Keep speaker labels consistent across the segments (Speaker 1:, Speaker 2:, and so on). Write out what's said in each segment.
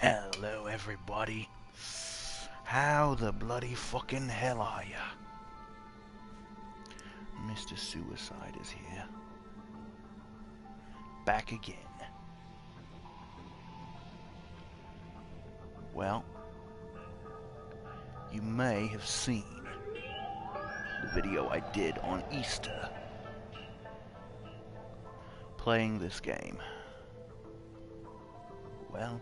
Speaker 1: Hello, everybody. How the bloody fucking hell are ya? Mr. Suicide is here. Back again. Well, you may have seen the video I did on Easter playing this game. Well,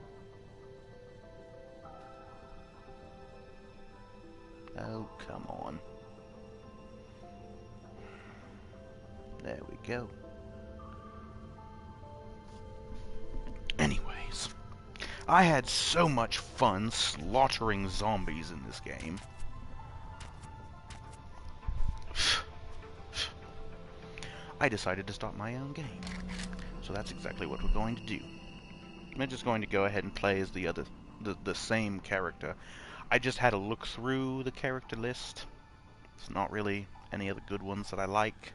Speaker 1: oh, come on. There we go. Anyways, I had so much fun slaughtering zombies in this game. I decided to start my own game. So that's exactly what we're going to do. I'm just going to go ahead and play as the same character. I just had a look through the character list. It's not really any of the good ones that I like.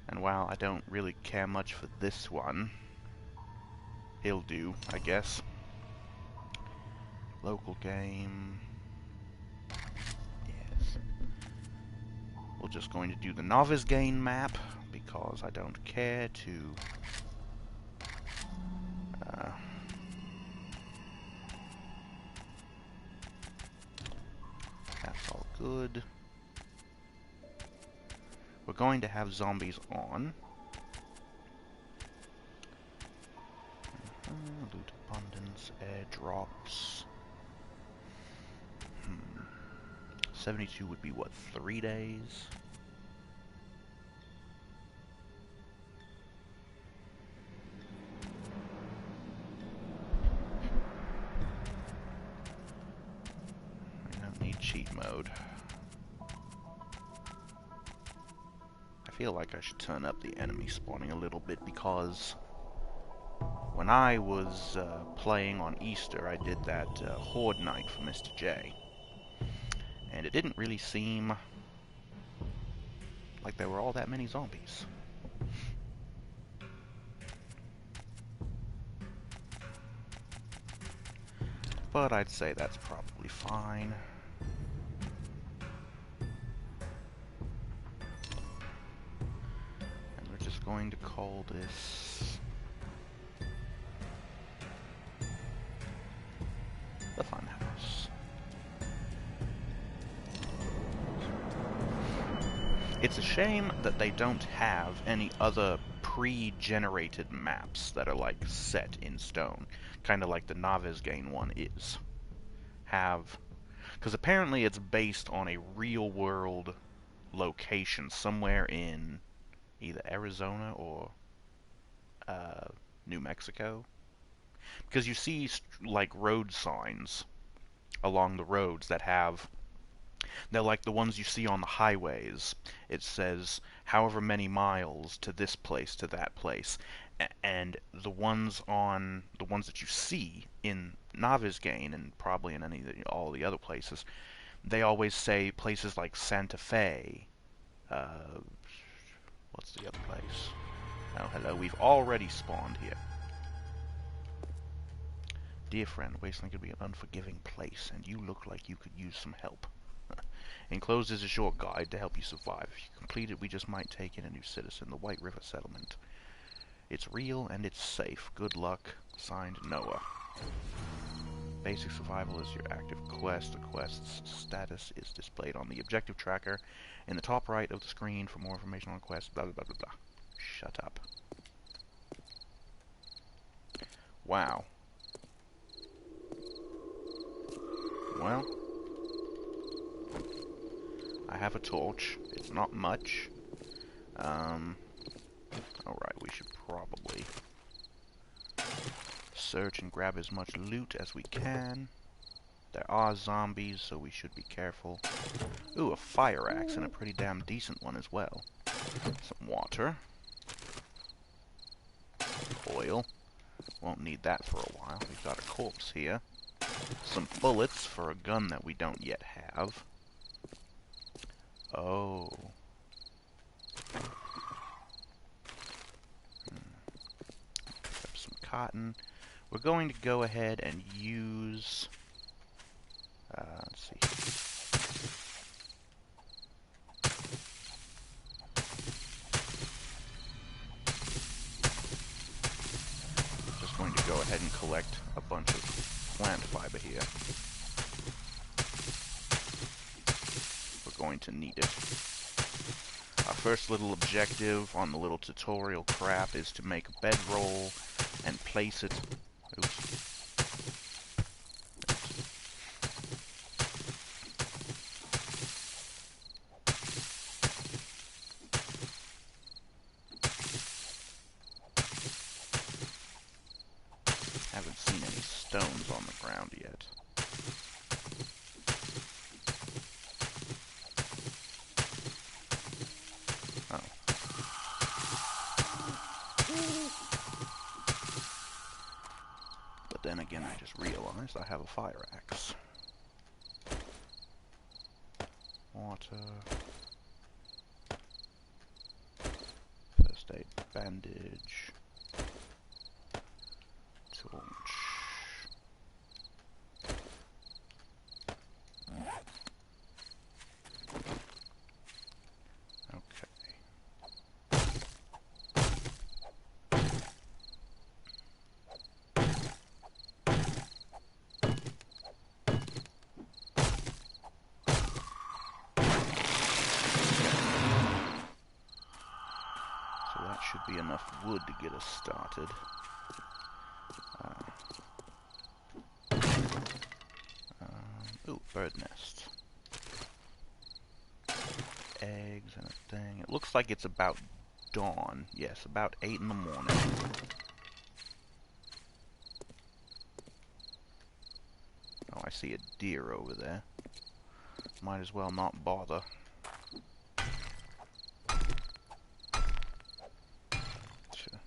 Speaker 1: And while I don't really care much for this one, he'll do, I guess. Local game. Yes. We're just going to do the Navezgane map, because I don't care to... that's all good. We're going to have zombies on. Loot abundance, airdrops. 72 would be, what, 3 days? I don't need cheat mode. I feel like I should turn up the enemy spawning a little bit, because when I was playing on Easter, I did that Horde night for Mr. J. And it didn't really seem like there were all that many zombies. But I'd say that's probably fine. And we're just going to call this the Funhouse. It's a shame that they don't have any other pre-generated maps that are like set in stone, kind of like the Navezgane one is. Because apparently it's based on a real-world location somewhere in either Arizona or New Mexico. Because you see like road signs along the roads that have... they're like the ones you see on the highways. It says however many miles to this place, to that place. And the ones that you see in Navezgane, and probably in all the other places, they always say places like Santa Fe. What's the other place? Oh, hello. We've already spawned here. Dear friend, Wasteland could be an unforgiving place, and you look like you could use some help. Enclosed is a short guide to help you survive. If you complete it, we just might take in a new citizen, the White River Settlement. It's real and it's safe. Good luck. Signed, Noah. Basic survival is your active quest. The quest's status is displayed on the objective tracker in the top right of the screen. For more information on quests, blah blah blah blah blah. Shut up. Wow. Well, I have a torch. It's not much. Alright, we should probably search and grab as much loot as we can. There are zombies, so we should be careful. Ooh, a fire axe, and a pretty damn decent one as well. Some water. Oil. Won't need that for a while. We've got a corpse here. Some bullets for a gun that we don't yet have. Oh. Pick up some cotton. We're going to go ahead and use... let's see. Just going to go ahead and collect a bunch of plant fiber here. We're going to need it. Our first little objective on the little tutorial crap is to make a bedroll and place it... Oops. Haven't seen any stones on the ground yet. Oh. But then again, I just realized I have a fire axe. Water. First aid bandage. Torch. Okay. So that should be enough wood to get us started. Ooh, bird nest. Eggs and a thing. It looks like it's about dawn. Yes, about 8 in the morning. Oh, I see a deer over there. Might as well not bother. Sure.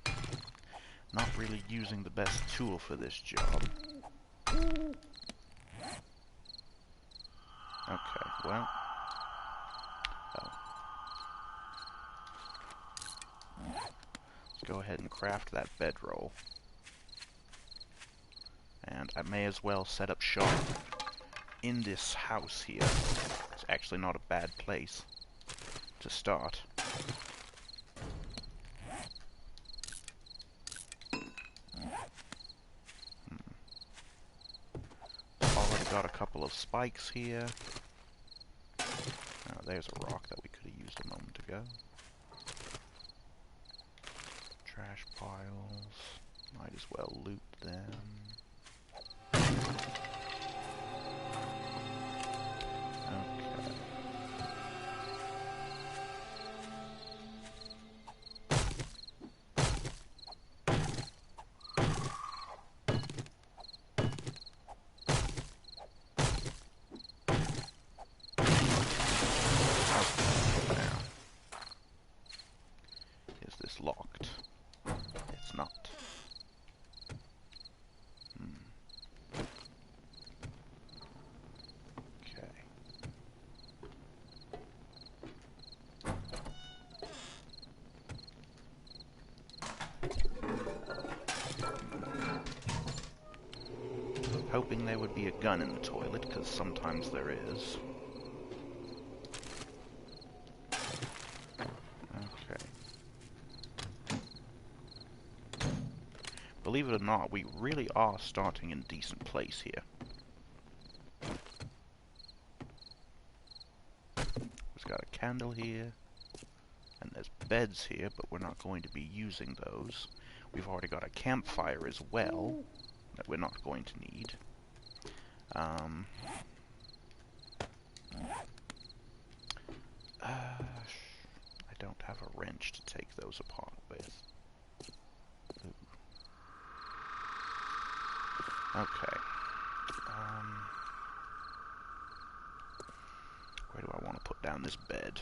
Speaker 1: Not really using the best tool for this job. Okay, well... Oh. Let's go ahead and craft that bedroll. And I may as well set up shop in this house here. It's actually not a bad place to start. Already got a couple of spikes here. Oh, there's a rock that we could have used a moment ago. Trash piles. Might as well loot them. Okay. Is this locked? It's not. Okay. Hoping there would be a gun in the toilet, because sometimes there is. Okay. Believe it or not, we really are starting in a decent place here. We've got a candle here, and there's beds here, but we're not going to be using those. We've already got a campfire as well, that we're not going to need. I don't have a wrench to take those apart with. Ooh. Okay. Where do I want to put down this bed?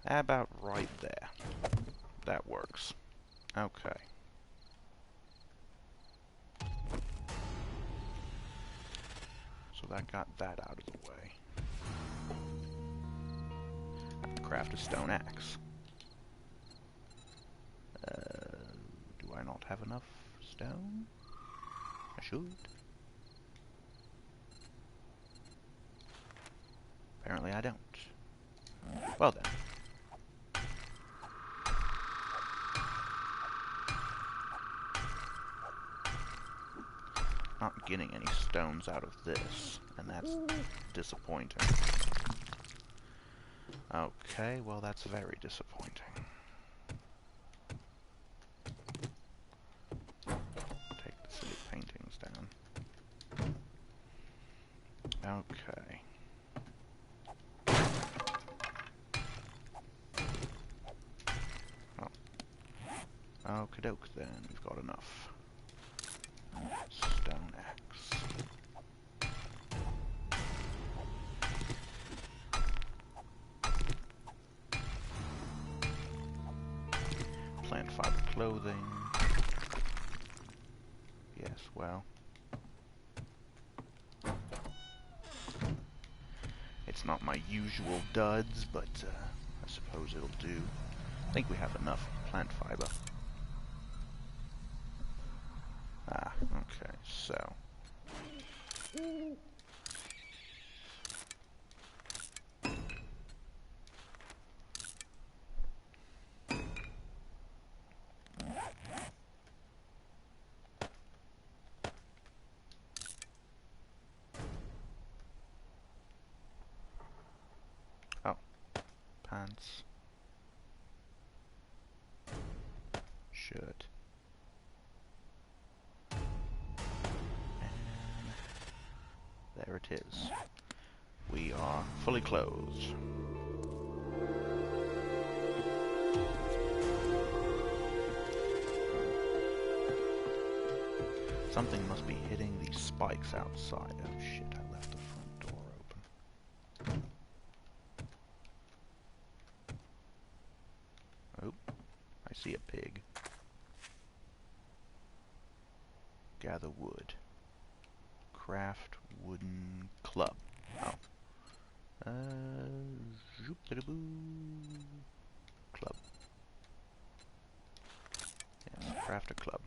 Speaker 1: About right there. That works. Okay. So that got that out of the way. I can craft a stone axe. Do I not have enough stone? I should. Apparently I don't. Well then. Not getting any stones out of this, and that's disappointing. Okay, well that's very disappointing. Take the silly paintings down. Okay. Oh. Okie doke then, we've got enough. Stone axe. Plant fiber clothing. Yes, well. It's not my usual duds, but I suppose it'll do. I think we have enough plant fiber. Ah, okay, so. Oh, pants. Shirt. There it is. We are fully clothed. Something must be hitting these spikes outside. Oh shit, I left the front door open. Oh, I see a pig. Gather wood. Craft wooden club. Oh. Zoop-da-da-boo. Club. Yes, craft a club.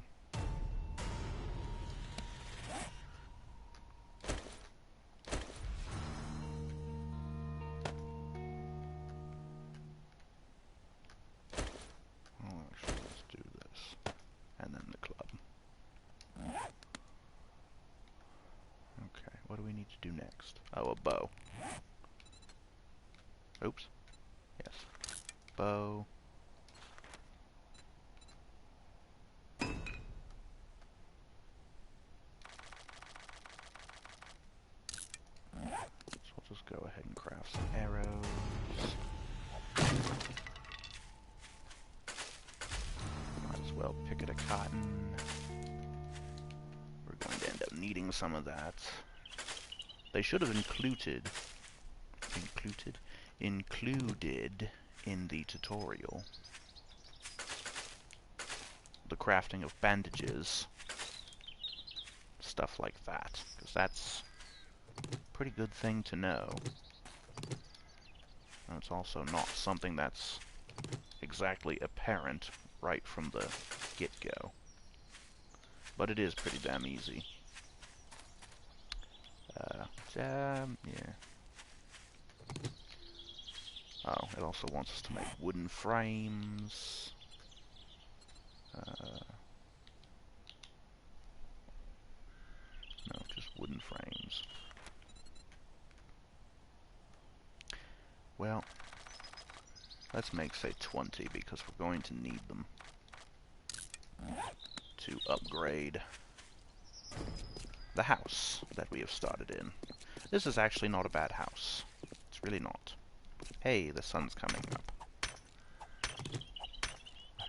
Speaker 1: Oh, actually, let's do this. And then the club. Okay, what do we need to do next? Oh, a bow. Oops. Yes. Bow. So we'll just go ahead and craft some arrows. Might as well picket a cotton. We're going to end up needing some of that. They should have included in the tutorial the crafting of bandages, stuff like that, because that's a pretty good thing to know. And it's also not something that's exactly apparent right from the get-go, but it is pretty damn easy. Yeah. Oh, it also wants us to make wooden frames. No, just wooden frames. Well, let's make, say, 20, because we're going to need them to upgrade the house that we have started in. This is actually not a bad house. It's really not. Hey, the sun's coming up.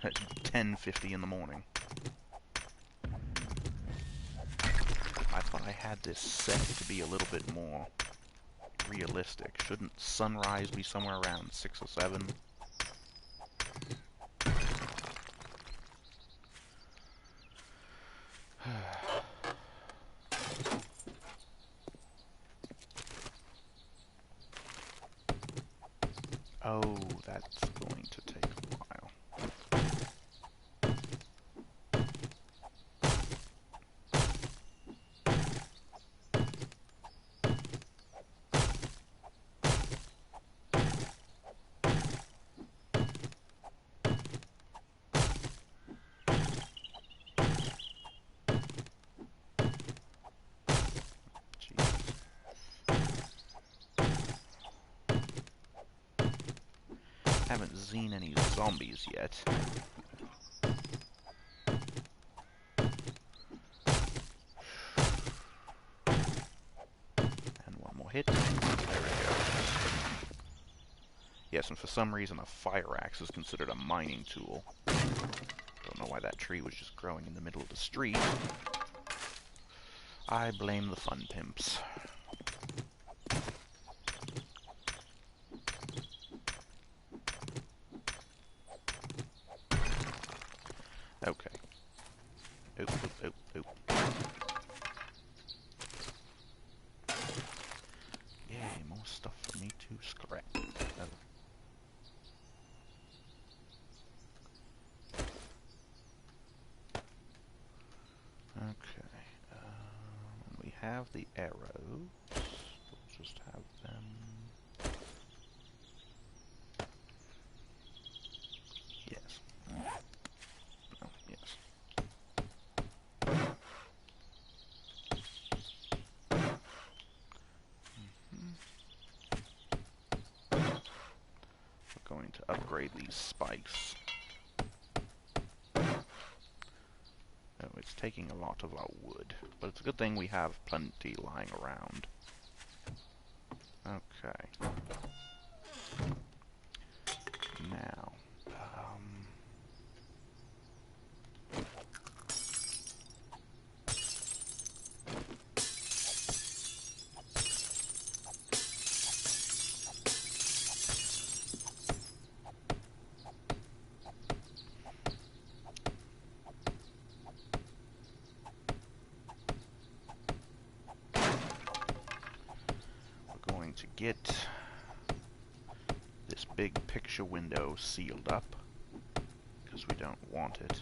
Speaker 1: At 10:50 in the morning. I thought I had this set to be a little bit more realistic. Shouldn't sunrise be somewhere around 6 or 7? Oh, that's going to take a while. Haven't seen any zombies yet. And one more hit. There we go. Yes, and for some reason a fire axe is considered a mining tool. Don't know why that tree was just growing in the middle of the street. I blame the fun pimps. Okay. Oop, oop, oop, oop. Yay, more stuff for me to scrap. Oh. Okay. We have the arrows. We'll just have them. Yes. Oh, yes. We're going to upgrade these spikes. Oh, it's taking a lot of our wood, but it's a good thing we have plenty lying around. Okay. Now, we're going to get this big picture window sealed up, because we don't want it.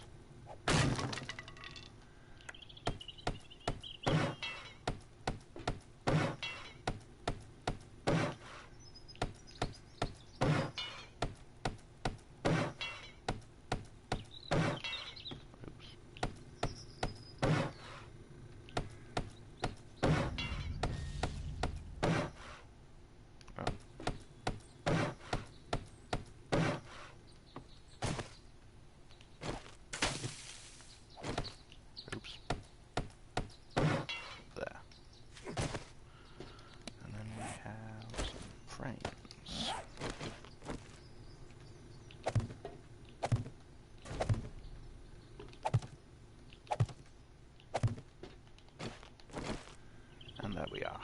Speaker 1: And there we are.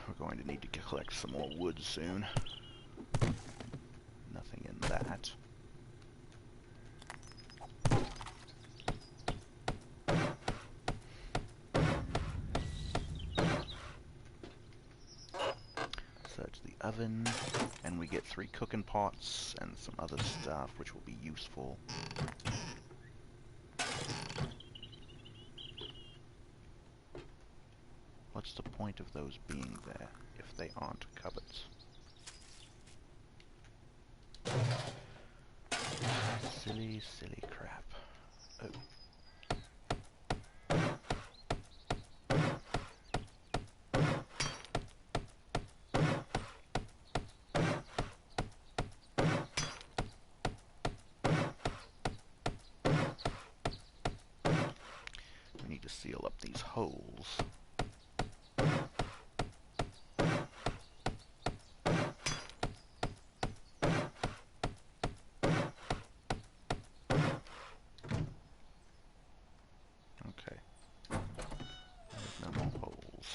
Speaker 1: We're going to need to collect some more wood soon. Nothing in that. Search the oven, and we get 3 cooking pots and some other stuff which will be useful. What's the point of those being there if they aren't cupboards? Silly, silly crap. Oh. We need to seal up these holes. Okay. No more holes.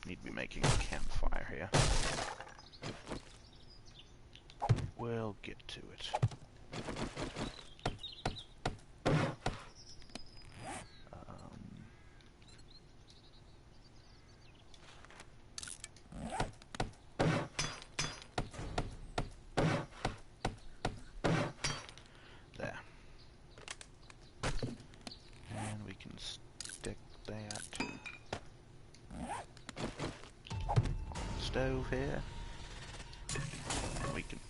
Speaker 1: Need to be making a campfire here. We'll get to it. There. And we can stick that on the stove here. And we can...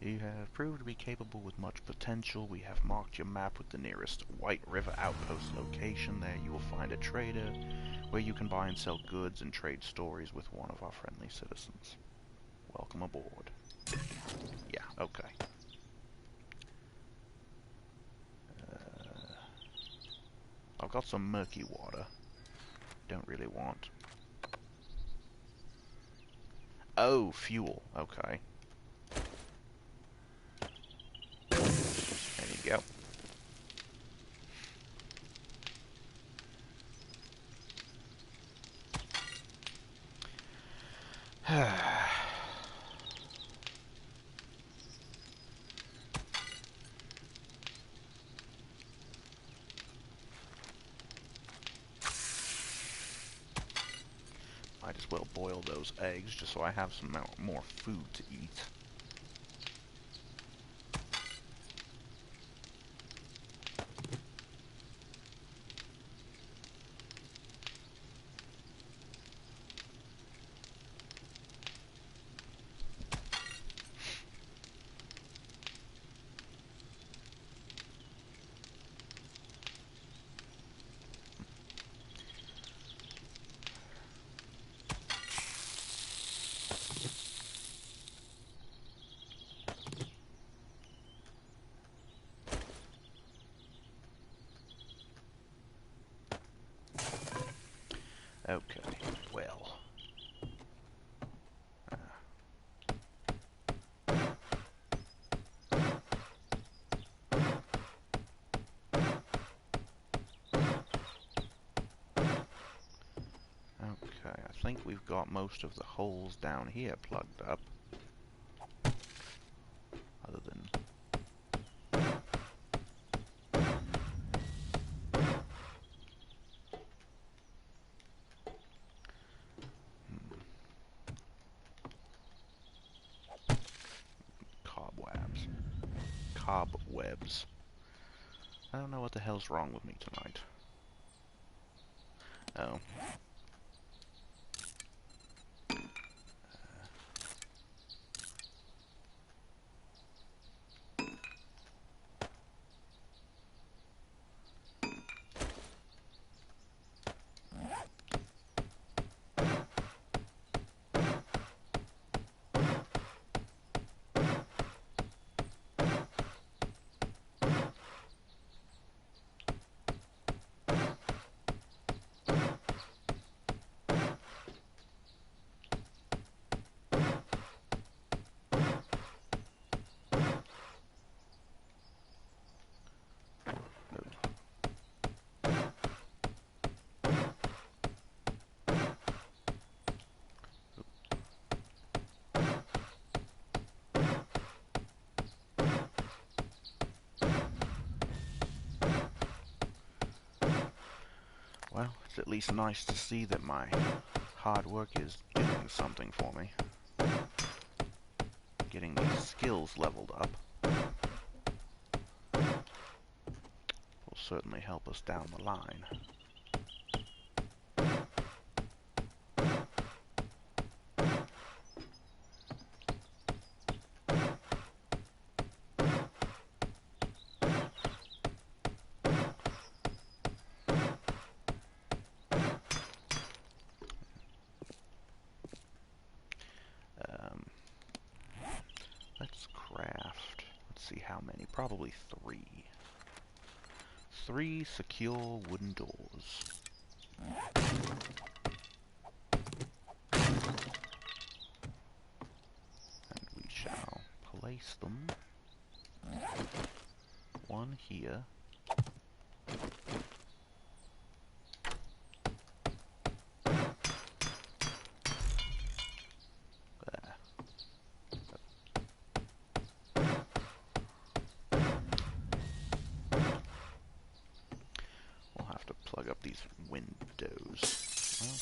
Speaker 1: You have proved to be capable with much potential. We have marked your map with the nearest White River outpost location. There you will find a trader where you can buy and sell goods and trade stories with one of our friendly citizens. Welcome aboard. Yeah, okay. I've got some murky water. Don't really want. Oh, fuel. Okay. There you go. Might as well boil those eggs just so I have some more food to eat. Okay, well. Okay, I think we've got most of the holes down here plugged up. Other than... Cobwebs. Cobwebs. I don't know what the hell's wrong with me tonight. Oh. Well, it's at least nice to see that my hard work is doing something for me. Getting these skills leveled up will certainly help us down the line. Let's craft, let's see how many, probably 3. 3 secure wooden doors. And we shall place them, 1 here, these windows? Well,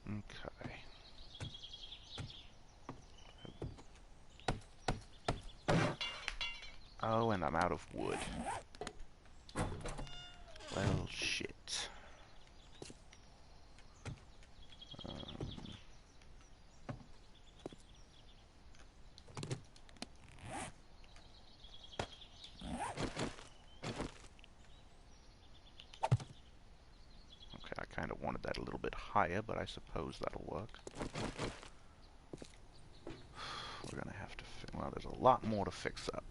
Speaker 1: okay. Oh, and I'm out of wood. Well, shit. Okay, I kind of wanted that a little bit higher, but I suppose that'll work. We're gonna have to well, there's a lot more to fix up.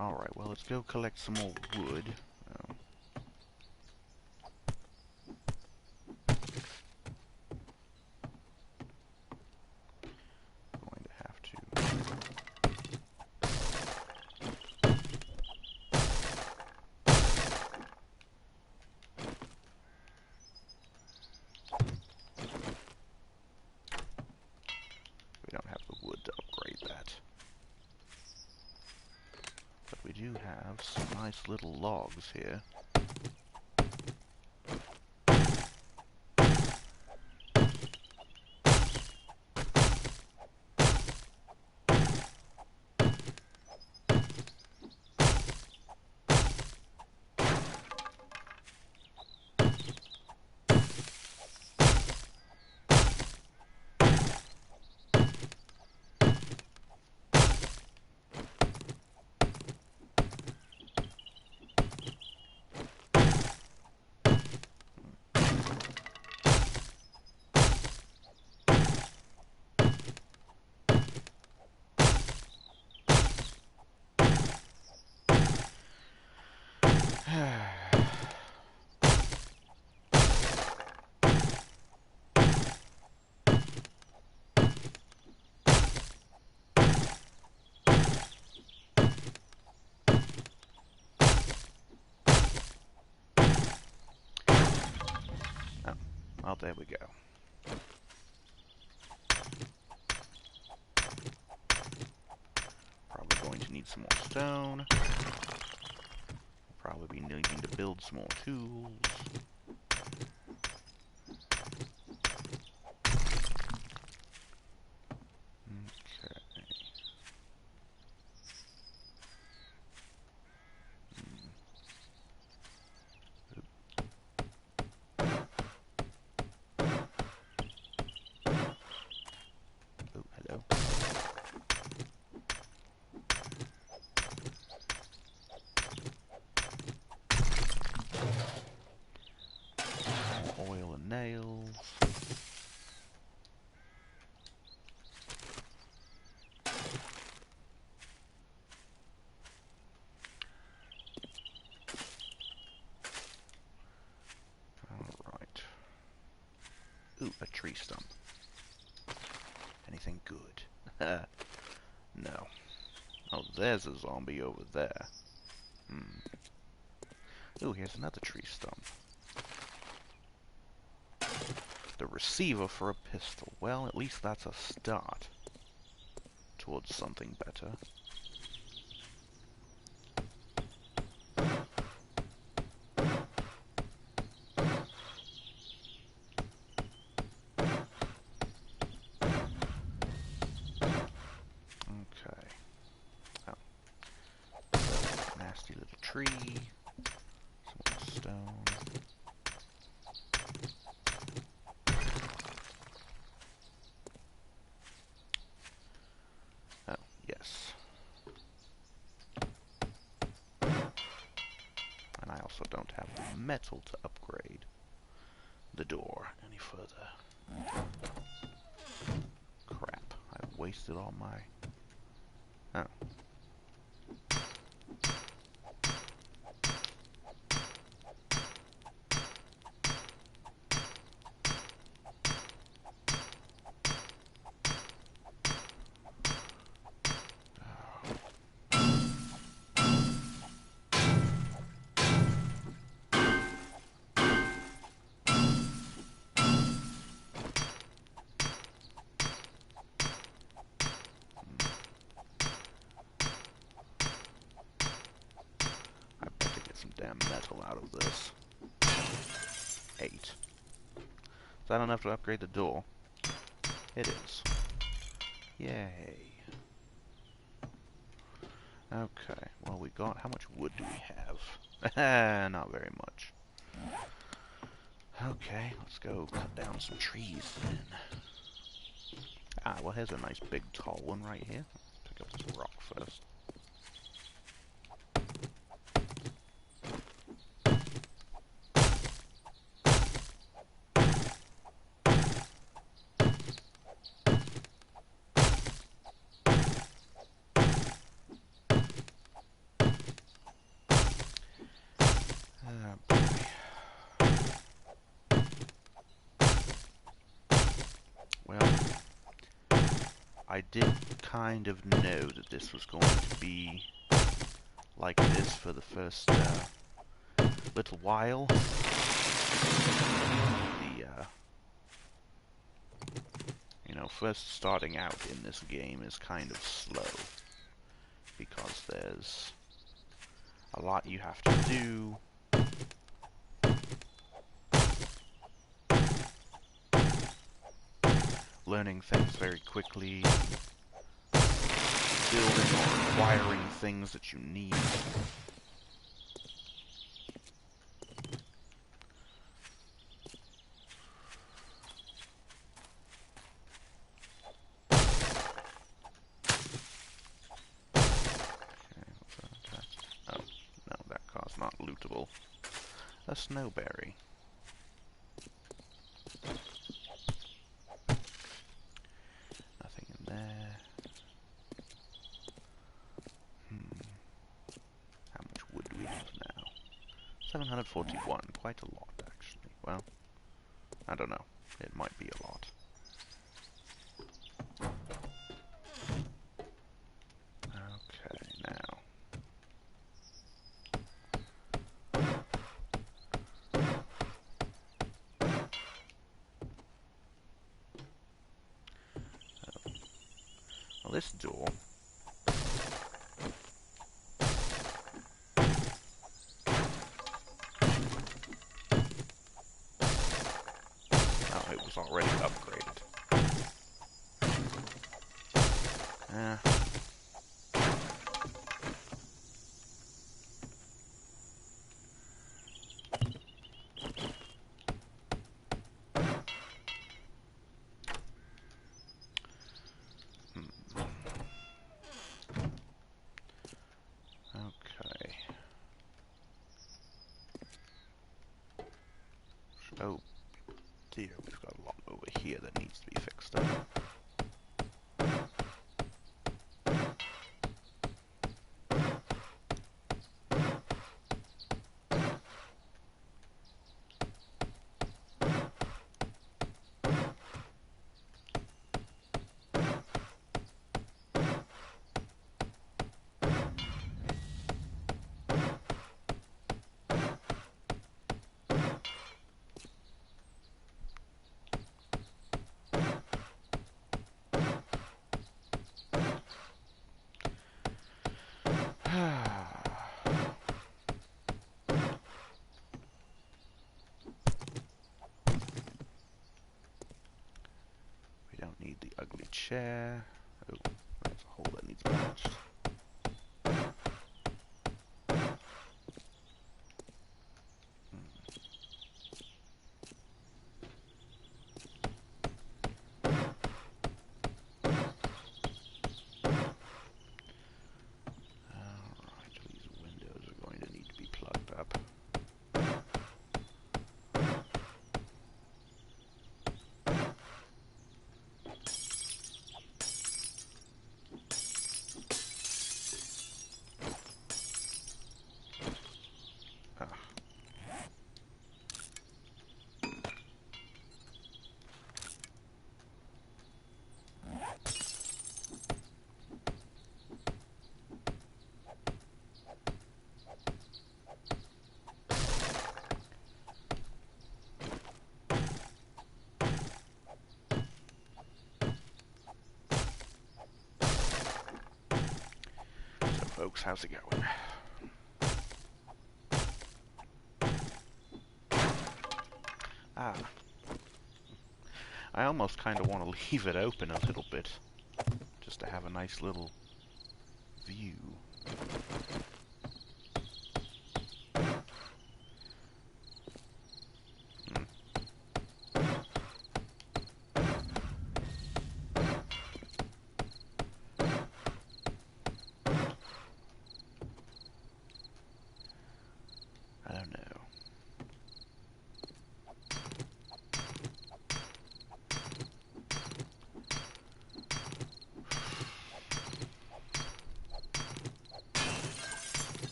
Speaker 1: Alright, well, let's go collect some more wood. Oh. Going to have to... We don't have the wood to upgrade that. But we do have some nice little logs here. Oh, there we go. Probably going to need some more stone. Probably be needing to build some more tools. Oil and nails. Alright. Ooh, a tree stump. Anything good? No. Oh, there's a zombie over there. Ooh, here's another tree stump. The receiver for a pistol. Well, at least that's a start towards something better. Okay. Oh. Nasty little tree. Some more stone. Oh, yes. And I also don't have the metal to upgrade. door any further. Crap, I've wasted all my... Oh. Some damn metal out of this. 8. Is that enough to upgrade the door? It is. Yay. Okay, well we got... How much wood do we have? Not very much. Okay, let's go cut down some trees then. Ah, well here's a nice big tall one right here. Pick up this rock first. Well, I did kind of know that this was going to be like this for the first little while. You know, first starting out in this game is kind of slow because there's a lot you have to do. Learning things very quickly, building or acquiring things that you need. Oh, no, that car's not lootable. A snowberry. Nothing in there. How much wood do we have now? 741. Quite a lot, actually. Well, I don't know. It might be a lot. Okay, now. Well, this door... Oh, it was already upgraded. Okay. Oh dear, we've got a lot over here that needs to be fixed up. We don't need the ugly chair. Oh, there's a hole that needs patched. folks, how's it going? Ah, I almost kind of want to leave it open a little bit, just to have a nice little view. I don't know.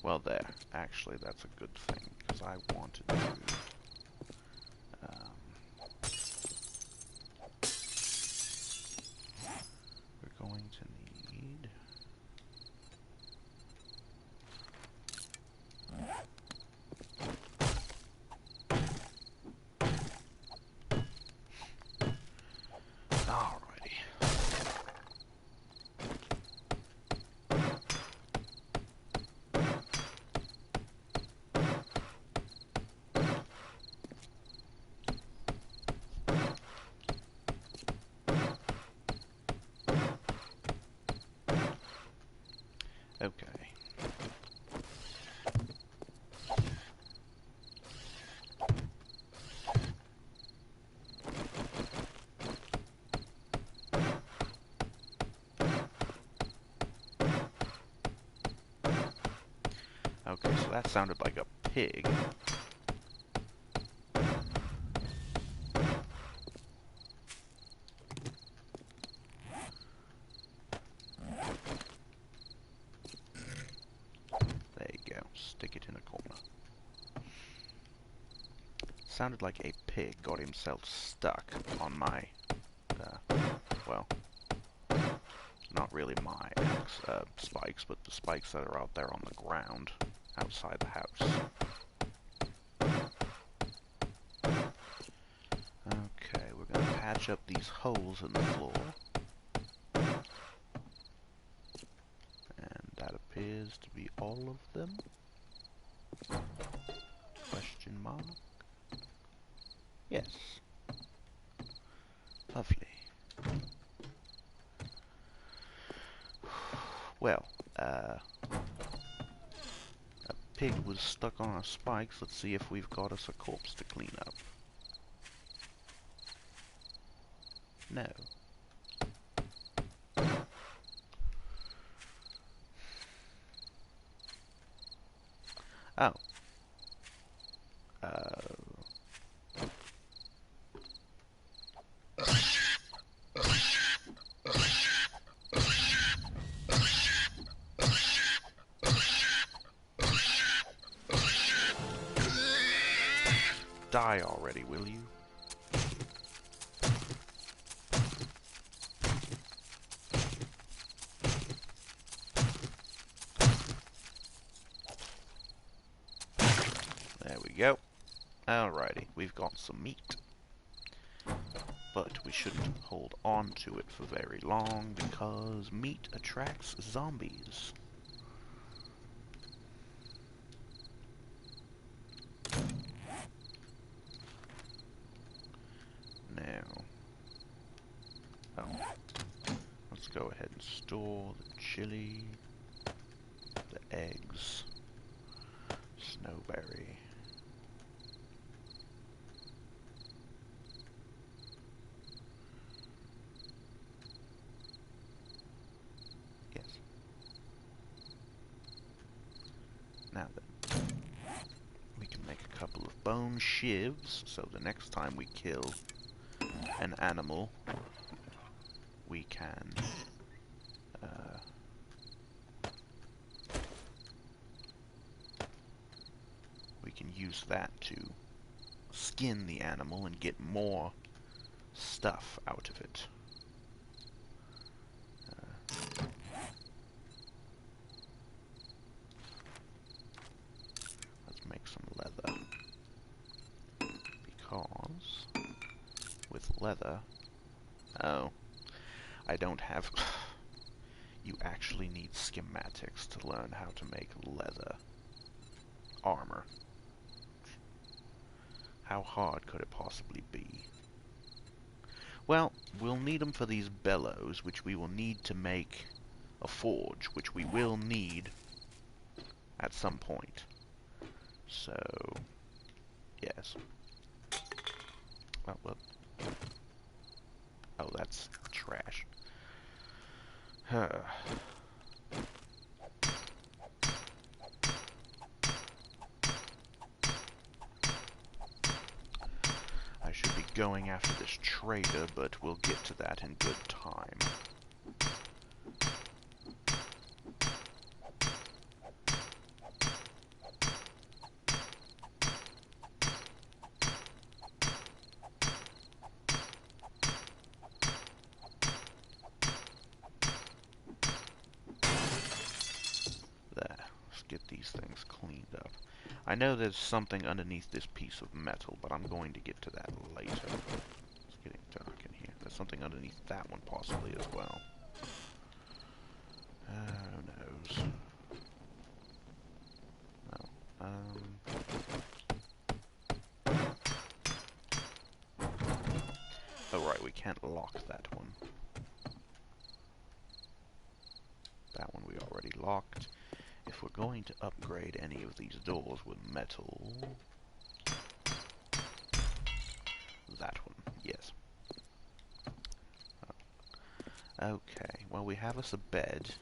Speaker 1: Well, there. Actually, that's a good thing, because I wanted to... we're going to need... Alrighty. Okay. Okay, so that sounded like a pig. There you go. Stick it in a corner. Sounded like a pig got himself stuck on my, well, not really my spikes, but the spikes that are out there on the ground outside the house. Okay, we're going to patch up these holes in the floor. And that appears to be all of them. Question mark? Yes. Lovely. Well, a pig was stuck on our spikes. Let's see if we've got us a corpse to clean up. No. Oh. Die already, will you? There we go. Alrighty, we've got some meat. But we shouldn't hold on to it for very long, because meat attracts zombies. Now, let's go ahead and store the chili, the eggs, snowberry. Yes. Now then, we can make a couple of bone shivs, so the next time we kill an animal, we can use that to skin the animal and get more stuff out of it. Let's make some leather. Because with leather... Oh, I don't have... You actually need schematics to learn how to make leather armor. How hard could it possibly be? Well, we'll need them for these bellows, which we will need to make a forge, which we will need at some point. So, yes. Oh, well. Oh, that's trash. I should be going after this trader, but we'll get to that in good time. Get these things cleaned up. I know there's something underneath this piece of metal, but I'm going to get to that later. It's getting dark in here. There's something underneath that one possibly as well. Who knows? No. Oh right, we can't lock that one. That one we already locked. If we're going to upgrade any of these doors with metal... That one, yes. Okay, well we have us a bed.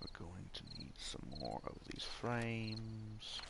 Speaker 1: We're going to need some more of these frames.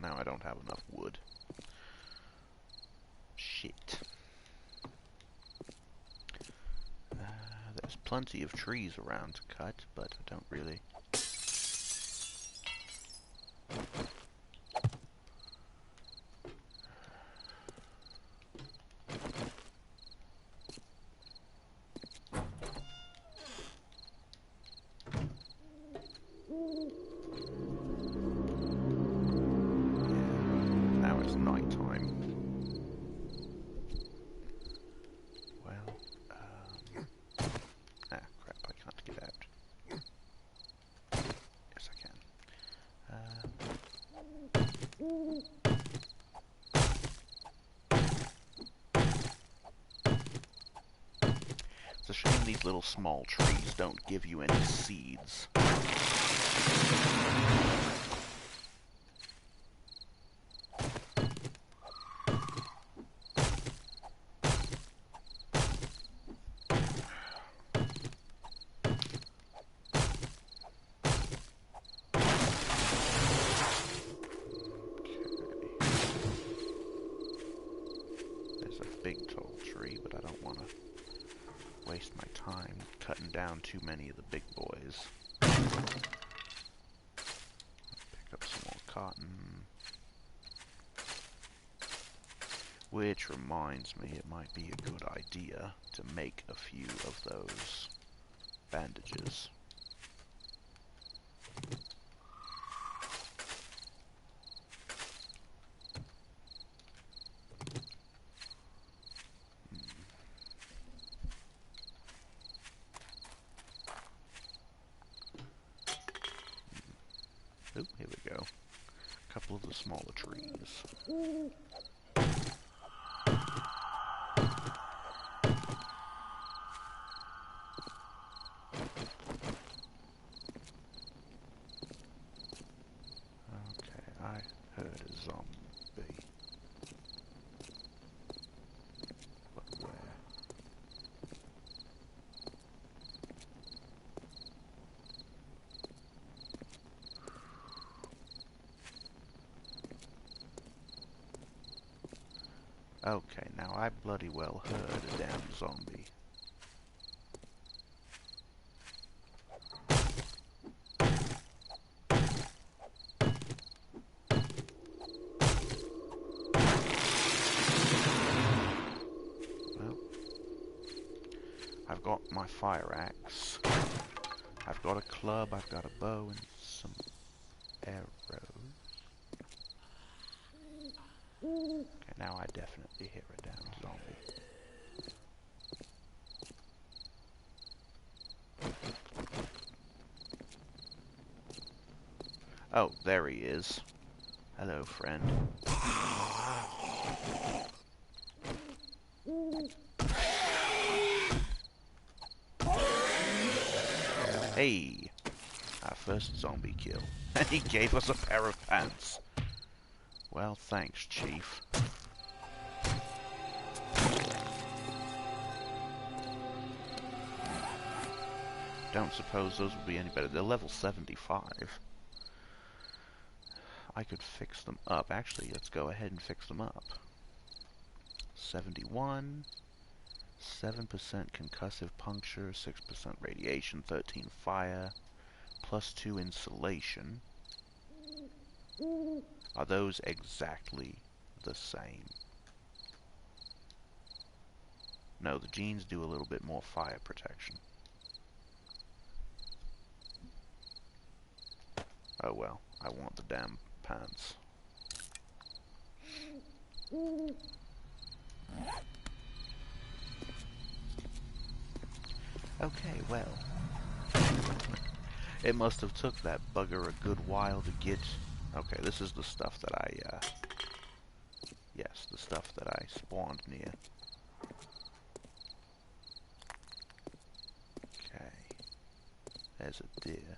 Speaker 1: Now I don't have enough wood. Shit. There's plenty of trees around to cut, but I don't really... Now it's nighttime. Well, crap, I can't get out. Yes, I can. It's a shame these little small trees don't give you any seeds. Big tall tree, but I don't want to waste my time cutting down too many of the big boys. Pick up some more cotton. Which reminds me, it might be a good idea to make a few of those bandages. Oh, here we go. A couple of the smaller trees. Okay, I heard a zombie. But where? Okay, now I bloody well heard a damn zombie. Well, I've got my fire axe. I've got a club, I've got a bow, and some arrows. Okay, now I definitely hear a damn zombie. Oh, there he is. Hello, friend. Hey! Our first zombie kill. And he gave us a pair of pants. Well, thanks, Chief. Don't suppose those would be any better. They're level 75. I could fix them up. Actually, let's go ahead and fix them up. 71, 7% concussive puncture, 6% radiation, 13 fire, plus 2 insulation. Are those exactly the same? No, the jeans do a little bit more fire protection. Oh well, I want the damn pants. Okay, well. It must have took that bugger a good while to get... Okay, this is the stuff that I, yes, the stuff that I spawned near. Okay. There's a deer.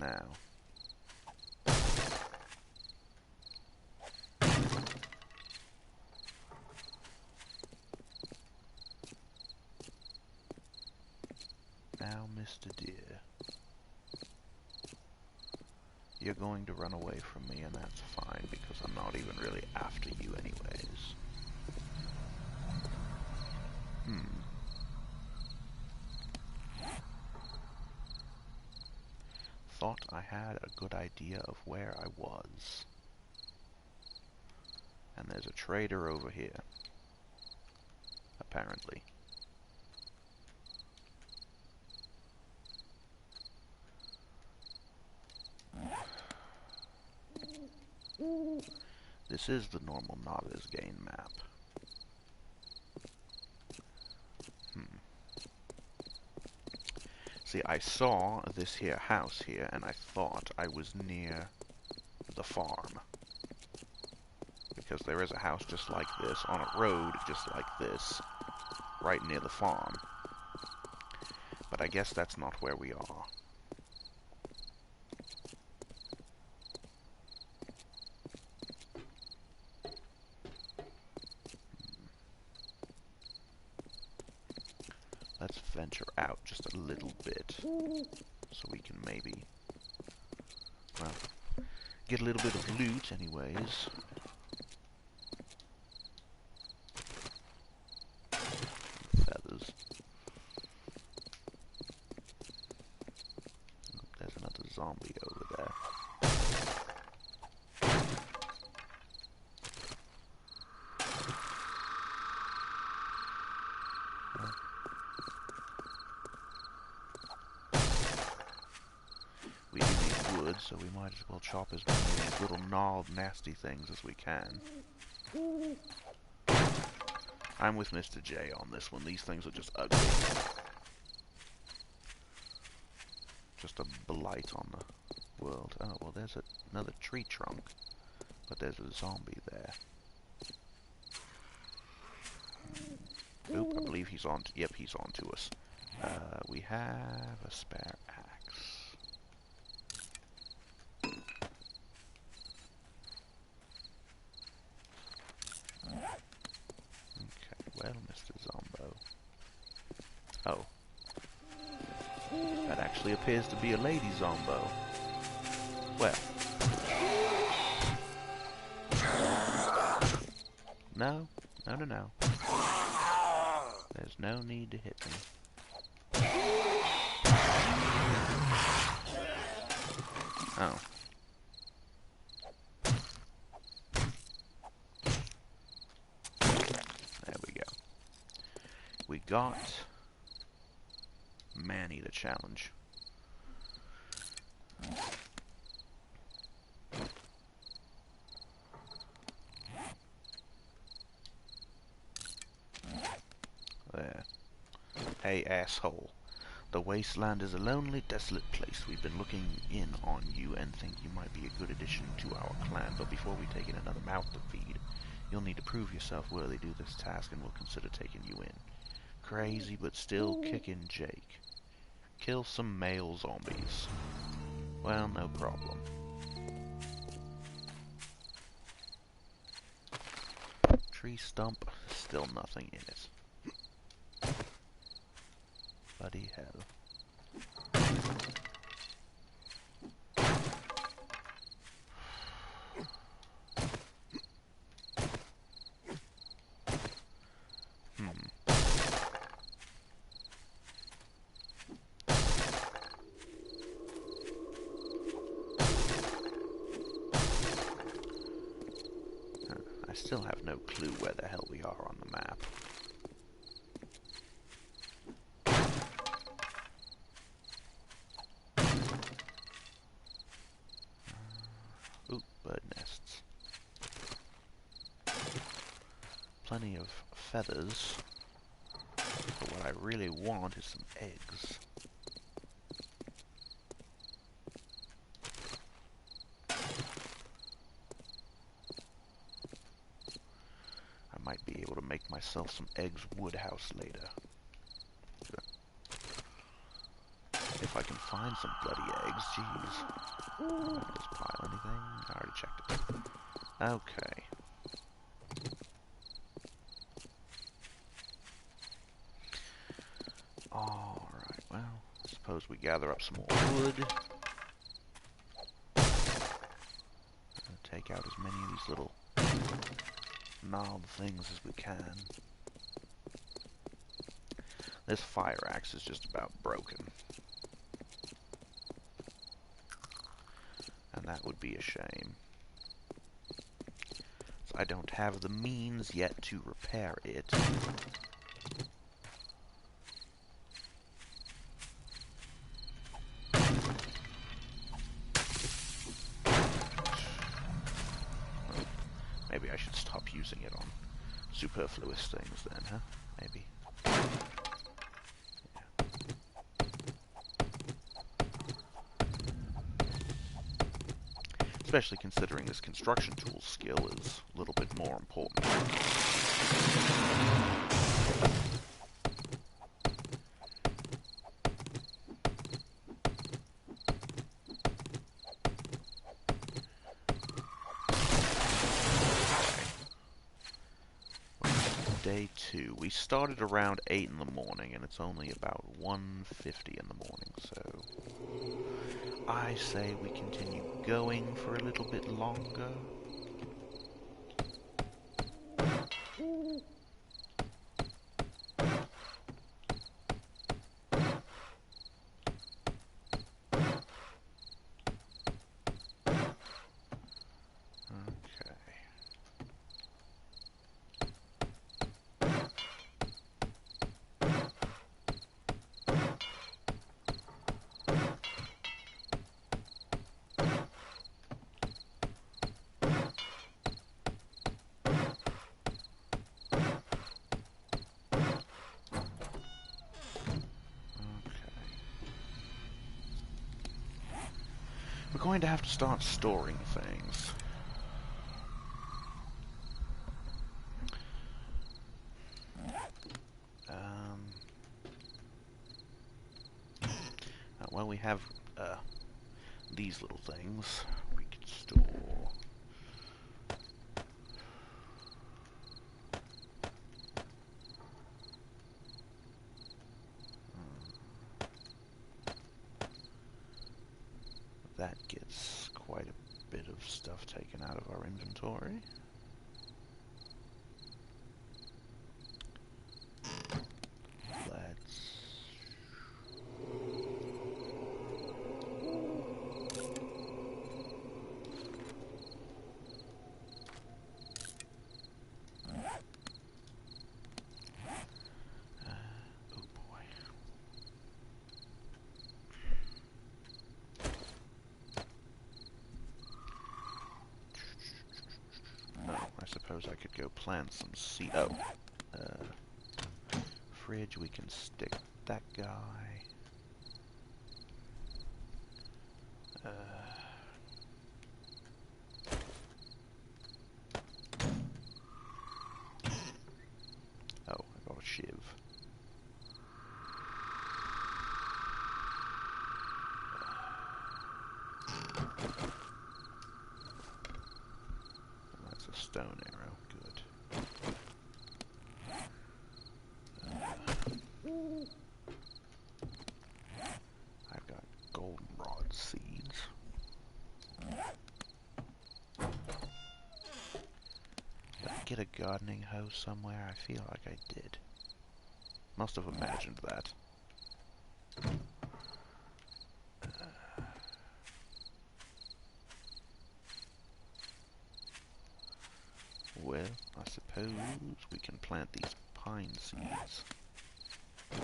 Speaker 1: Now. Now, Mr. Deer. You're going to run away from me, and that's fine, because I'm not even really after you anyways. Thought I had a good idea of where I was. And there's a trader over here. Apparently. This is the normal Navezgane map. See, I saw this here house here, and I thought I was near the farm. Because there is a house just like this, on a road just like this, right near the farm. But I guess that's not where we are. Let's venture out just a little bit, so we can maybe, well, get a little bit of loot anyways. Feathers. Oh, there's another zombie over there. We do need wood, so we might as well chop as many of these little gnarled, nasty things as we can. I'm with Mr. J on this one. These things are just ugly. Just a blight on the world. Oh, well, there's another tree trunk. But there's a zombie there. Oop, I believe he's on. Yep, he's on to us. We have a spare axe. Okay, well, Mr. Zombo. Oh. That actually appears to be a lady Zombo. Well. No. No, no, no. There's no need to hit me. Oh. There we go. We got Manny the challenge. There. Hey, asshole. The wasteland is a lonely, desolate place. We've been looking in on you and think you might be a good addition to our clan, but before we take in another mouth to feed, you'll need to prove yourself worthy to do this task, and we'll consider taking you in. Crazy, but still kicking Jake. Kill some male zombies. Well, no problem. Tree stump, still nothing in it. Bloody hell. I still have no clue where the hell we are on the map. Ooh, bird nests. Plenty of feathers. But what I really want is some eggs. I might be able to make myself some eggs wood house later. If I can find some bloody eggs, jeez. This pile anything? I already checked it. Okay. Alright, well, I suppose we gather up some more wood. Take out as many of these little knob things as we can. This fire axe is just about broken. And that would be a shame. So I don't have the means yet to repair it. Maybe I should stop using it on superfluous things then, huh? Maybe. Yeah. Especially considering this construction tool skill is a little bit more important. Day 2. We started around 8 in the morning, and it's only about 1:50 in the morning, so I say we continue going for a little bit longer. We're going to have to start storing things. Well, we have these little things we could store. That gets quite a bit of stuff taken out of our inventory. Let's... oh boy. No, I suppose I could go plant some seed. Oh. Fridge, we can stick that guy. Oh, I got a shiv. That's a stone arrow. Good. I've got goldenrod seeds. Did I get a gardening hoe somewhere? I feel like I did. Must have imagined that. Well, I suppose we can plant these pine seeds. And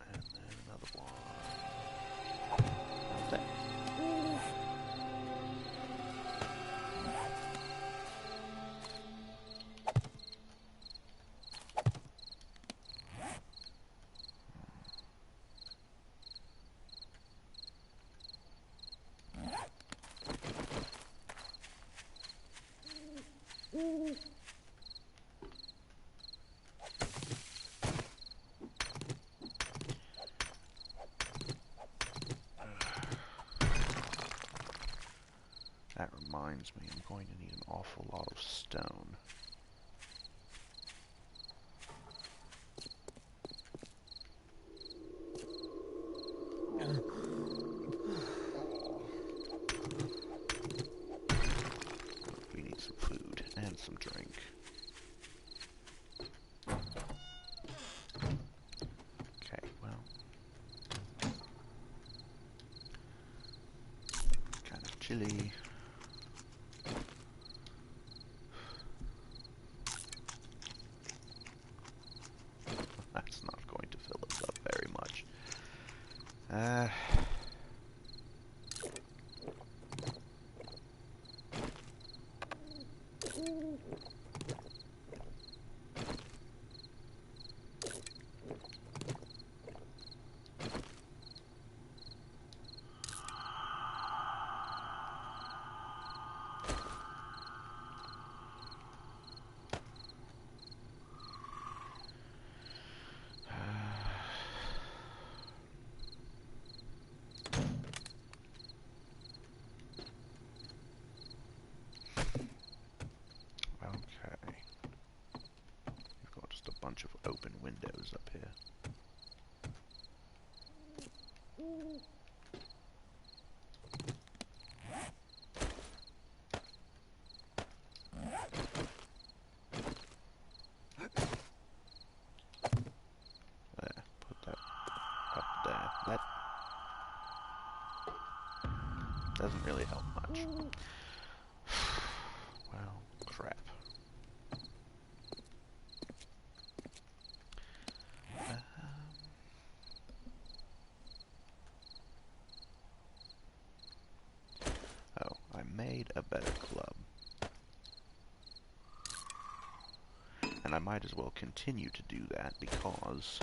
Speaker 1: then another one. There. That reminds me, I'm going to need an awful lot of stone. We need some food and some drink. Okay, well. Kind of chilly. That's not going to fill us up very much. Bunch of open windows up here. There, put that up there. That doesn't really help much. Well, crap. Made a better club. And I might as well continue to do that because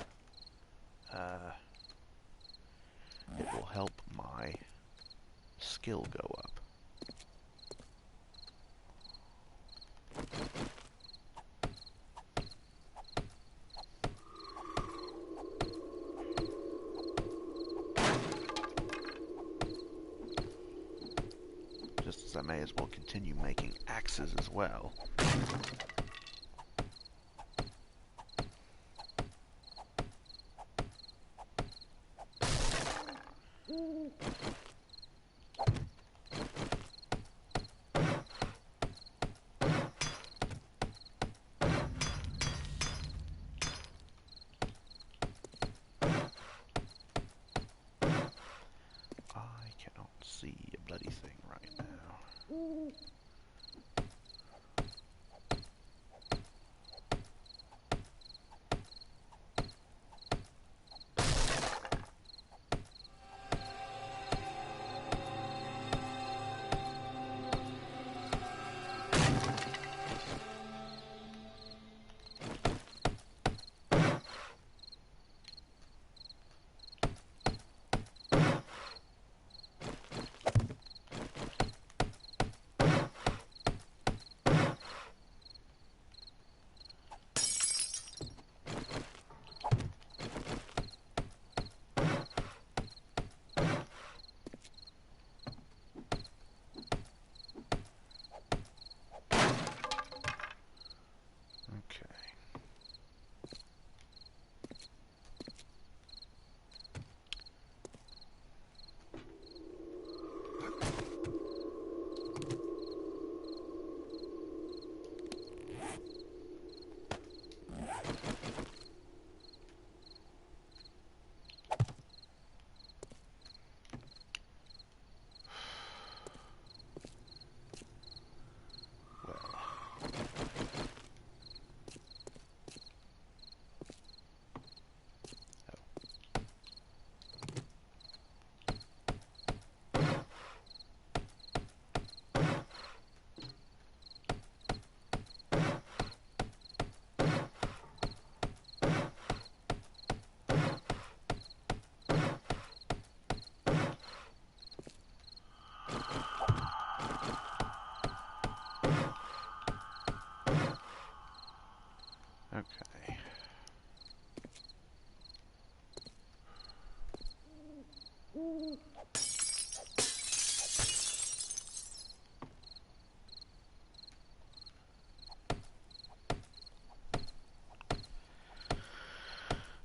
Speaker 1: it will help my skill go up. Just as I may as well continue making axes as well. I cannot see a bloody thing right now. Okay.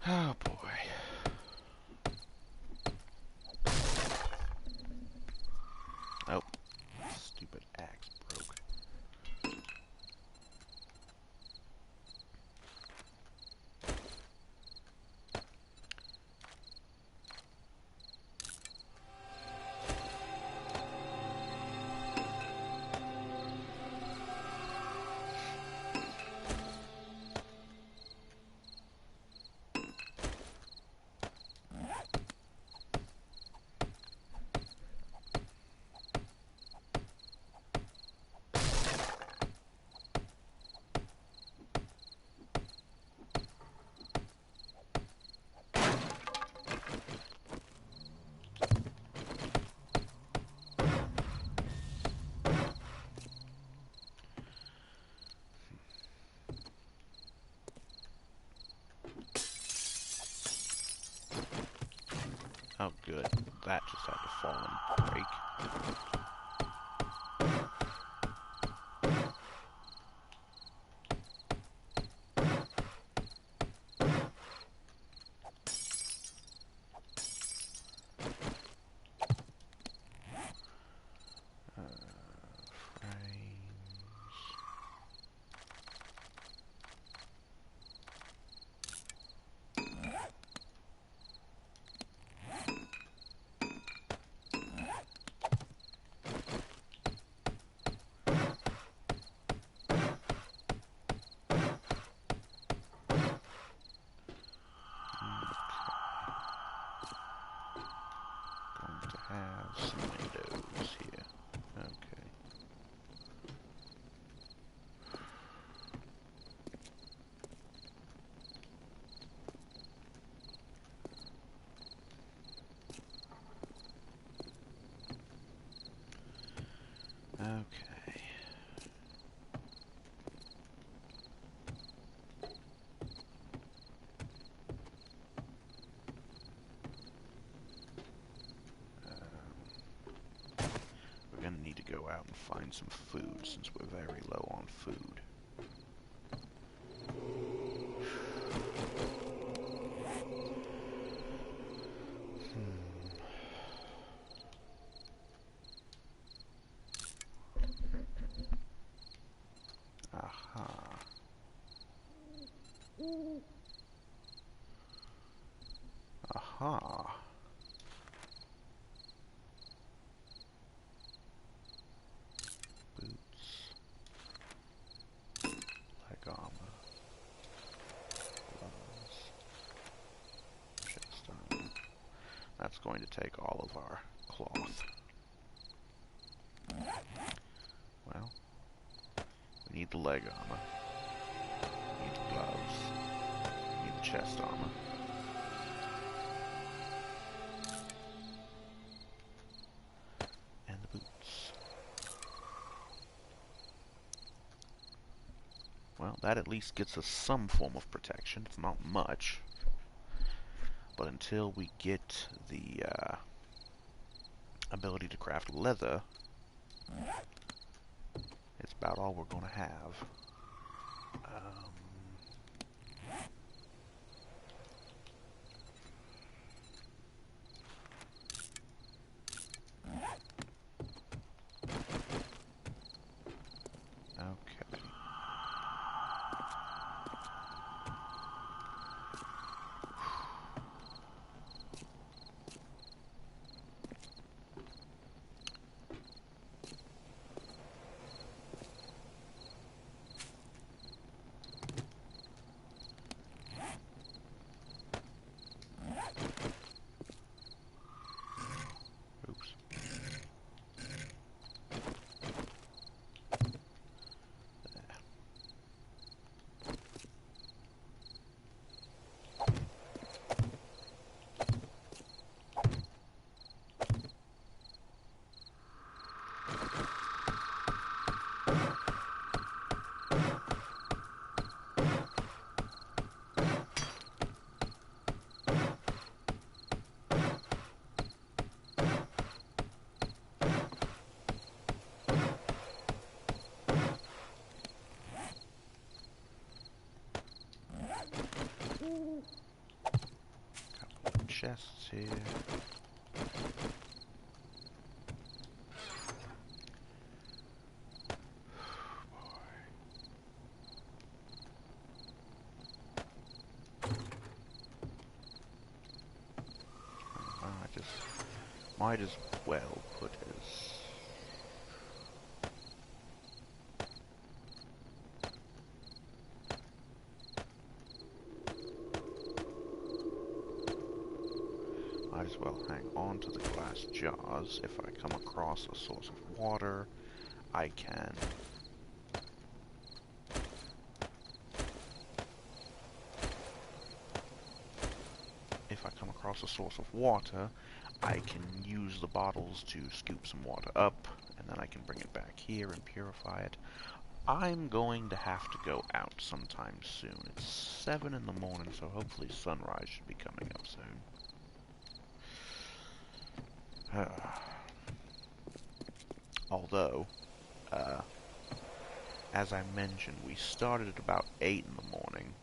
Speaker 1: Oh boy. Oh, stupid axe broke. Oh good, that just had to fall and break. find some food since we're very low on food. Aha. Aha. Boots. Leg armor. Gloves. Chest armor. That's going to take all of our cloth. Well, we need the leg armor. We need the gloves. We need the chest armor. And the boots. Well, that at least gets us some form of protection. It's not much. But until we get the ability to craft leather, it's about all we're going to have. Okay. Oops. Couple of chests here. I just might as well put his... Might as well hang on to the glass jars. If I come across a source of water, I can... If I come across a source of water, I can use the bottles to scoop some water up, and then I can bring it back here and purify it. I'm going to have to go out sometime soon. It's 7 in the morning, so hopefully sunrise should be coming up soon. Although, as I mentioned, we started at about 8 in the morning,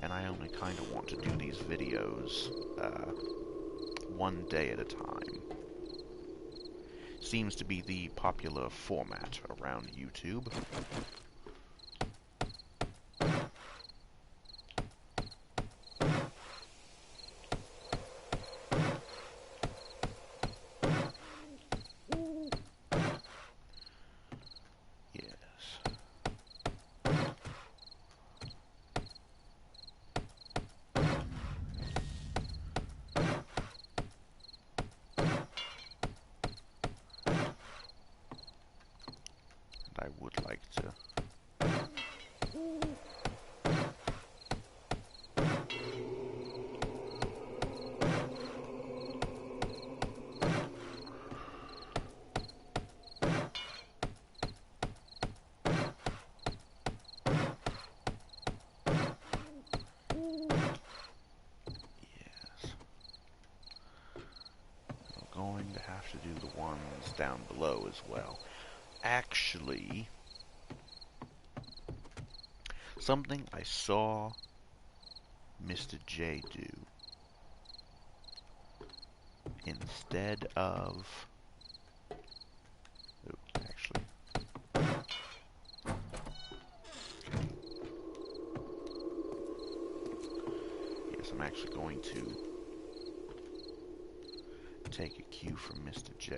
Speaker 1: and I only kind of want to do these videos one day at a time. Seems to be the popular format around YouTube. I would like to. Yes. I'm going to have to do the one ones down below as well. Actually, something I saw Mr. J do instead of... Oops, actually. Yes, I'm actually going to take a cue from Mr. J.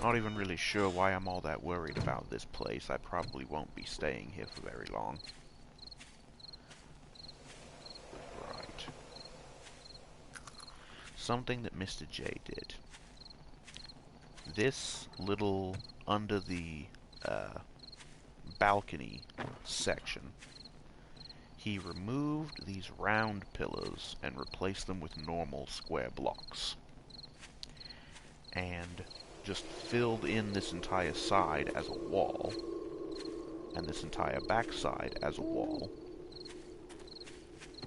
Speaker 1: Not even really sure why I'm all that worried about this place. I probably won't be staying here for very long. Right. Something that Mr. J did. This little under the balcony section, he removed these round pillars and replaced them with normal square blocks. And just filled in this entire side as a wall, and this entire backside as a wall,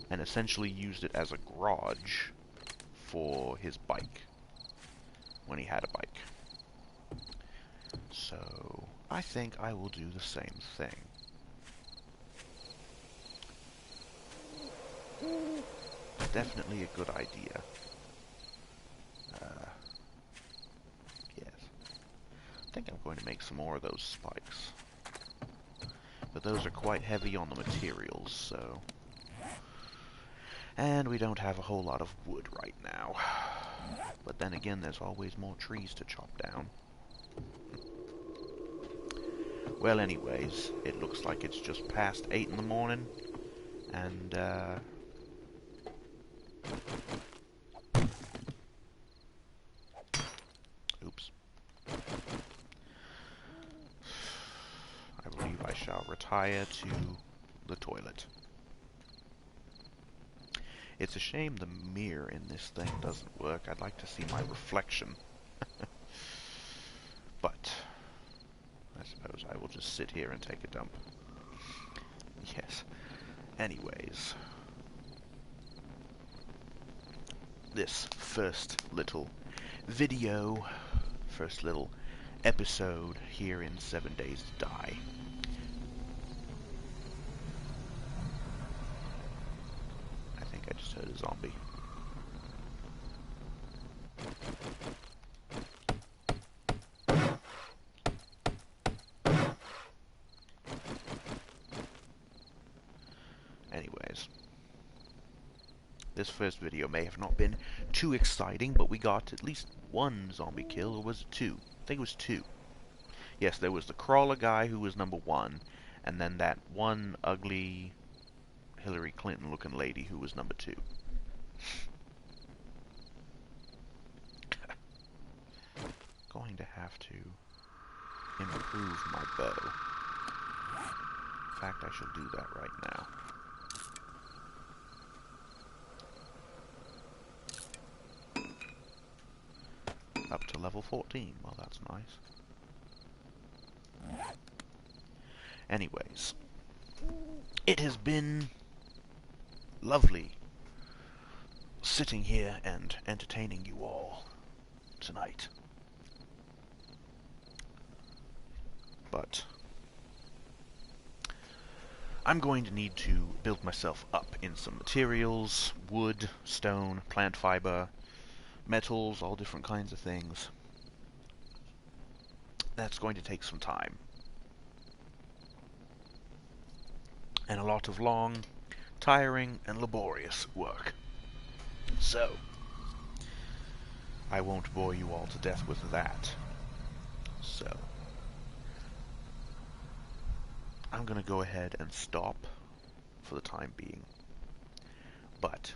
Speaker 1: and essentially used it as a garage for his bike, when he had a bike. So, I think I will do the same thing. Definitely a good idea. Yes. I think I'm going to make some more of those spikes. But those are quite heavy on the materials, so... And we don't have a whole lot of wood right now. But then again, there's always more trees to chop down. Well, anyways, it looks like it's just past 8 in the morning, and, oops. I believe I shall retire to the toilet. It's a shame the mirror in this thing doesn't work. I'd like to see my reflection. But I suppose I will just sit here and take a dump. Yes. Anyways. This first little video, first little episode here in 7 Days to Die. I think I just heard a zombie. Anyways, this first video may have not been too exciting, but we got at least one zombie kill, or was it two? I think it was two. Yes, there was the crawler guy who was number 1, and then that one ugly Hillary Clinton looking lady who was number 2. Going to have to improve my bow. In fact, I shall do that right now. Up to level 14. Well, that's nice. Anyways, it has been lovely sitting here and entertaining you all tonight. But I'm going to need to build myself up in some materials, wood, stone, plant fiber, metals, all different kinds of things. That's going to take some time. And a lot of long, tiring, and laborious work. So, I won't bore you all to death with that. So, I'm going to go ahead and stop for the time being. But,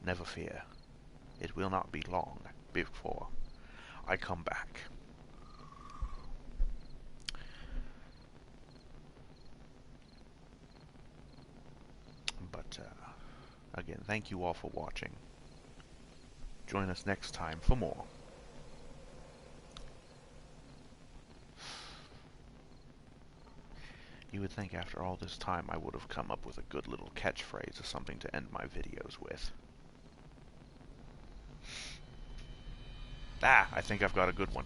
Speaker 1: never fear, it will not be long before I come back. But, again, thank you all for watching. Join us next time for more. You would think after all this time I would have come up with a good little catchphrase or something to end my videos with. Ah, I think I've got a good one.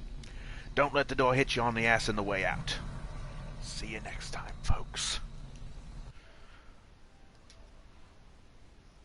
Speaker 1: Don't let the door hit you on the ass on the way out. See you next time, folks.